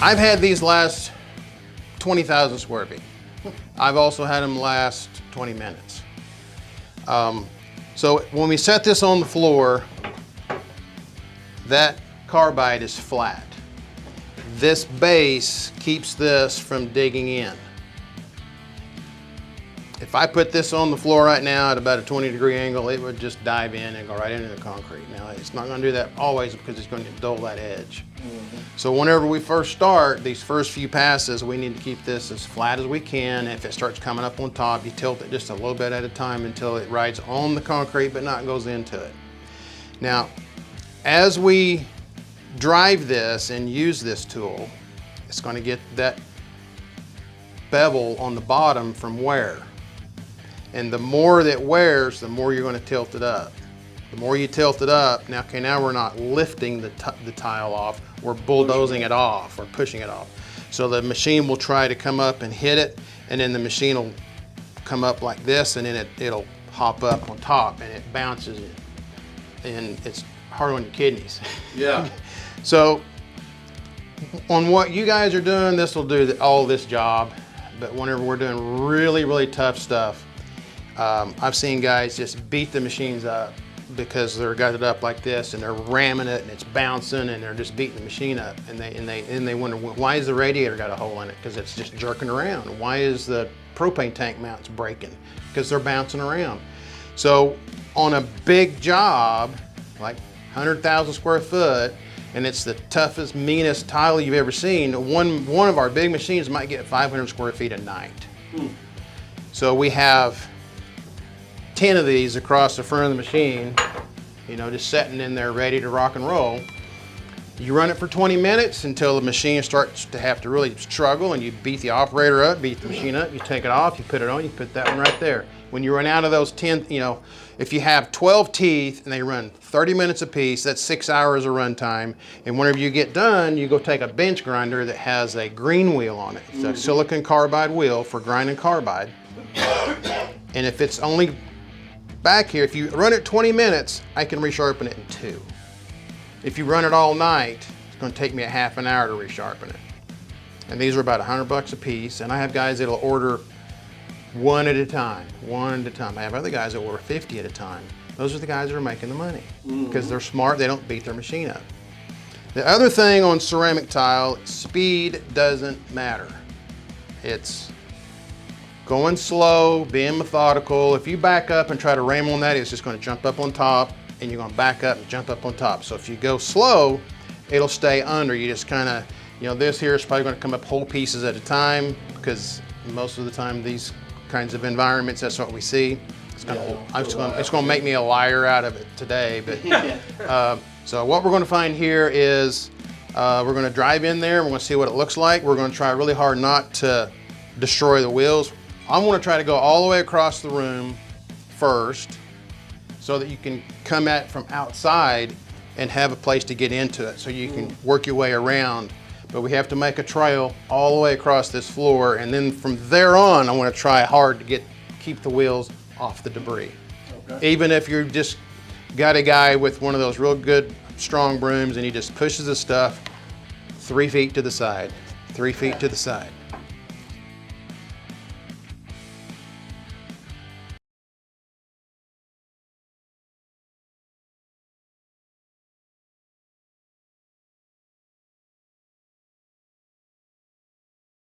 I've had these last 20,000 square feet. I've also had them last 20 minutes. So when we set this on the floor, that carbide is flat. This base keeps this from digging in. If I put this on the floor right now at about a 20-degree angle, it would just dive in and go right into the concrete. Now, it's not going to do that always because it's going to dull that edge. So whenever we first start, these first few passes, we need to keep this as flat as we can. If it starts coming up on top, you tilt it just a little bit at a time until it rides on the concrete but not goes into it. Now, as we drive this and use this tool, it's going to get that bevel on the bottom from wear. And the more that wears, the more you're going to tilt it up. The more you tilt it up, now we're not lifting the tile off, we're bulldozing it off or pushing it off. So the machine will try to come up and hit it, and then the machine will come up like this, and then it'll hop up on top and it bounces it. And it's hard on your kidneys. Yeah. So on what you guys are doing, this will do all this job. But whenever we're doing really, really tough stuff, I've seen guys just beat the machines up because they're got it up like this and they're ramming it and it's bouncing and they're just beating the machine up, and they wonder, why is the radiator got a hole in it? Because it's just jerking around. Why is the propane tank mounts breaking? Because they're bouncing around. So on a big job, like 100,000 square foot, and it's the toughest, meanest tile you've ever seen, one of our big machines might get 500 square feet a night. So we have 10 of these across the front of the machine, you know, just sitting in there ready to rock and roll. You run it for 20 minutes until the machine starts to have to really struggle, and you beat the operator up, beat the machine up, you take it off, you put it on, you put that one right there. When you run out of those 10, you know, if you have 12 teeth and they run 30 minutes apiece, that's 6 hours of run time. And whenever you get done, you go take a bench grinder that has a green wheel on it. It's a silicon carbide wheel for grinding carbide. And if it's only back here, if you run it 20 minutes, I can resharpen it in 2. If you run it all night, it's going to take me a half an hour to resharpen it. And these are about $100 a piece. And I have guys that'll order one at a time. I have other guys that order 50 at a time. Those are the guys that are making the money because they're smart. They don't beat their machine up. The other thing on ceramic tile, speed doesn't matter. It's going slow, being methodical. If you back up and try to ram on that, it's just going to jump up on top, and you're going to back up and jump up on top. So if you go slow, it'll stay under. You just kind of, you know, this here is probably going to come up whole pieces at a time, because most of the time these kinds of environments, that's what we see. It's going to make me a liar out of it today. But so what we're going to find here is we're going to drive in there. We're going to see what it looks like. We're going to try really hard not to destroy the wheels. I'm going to try to go all the way across the room first, so that you can come at it from outside and have a place to get into it, so you can work your way around. But we have to make a trail all the way across this floor, and then from there on, I want to try hard to keep the wheels off the debris. Okay. Even if you're just got a guy with one of those real good strong brooms and he just pushes the stuff 3 feet to the side, 3 feet to the side.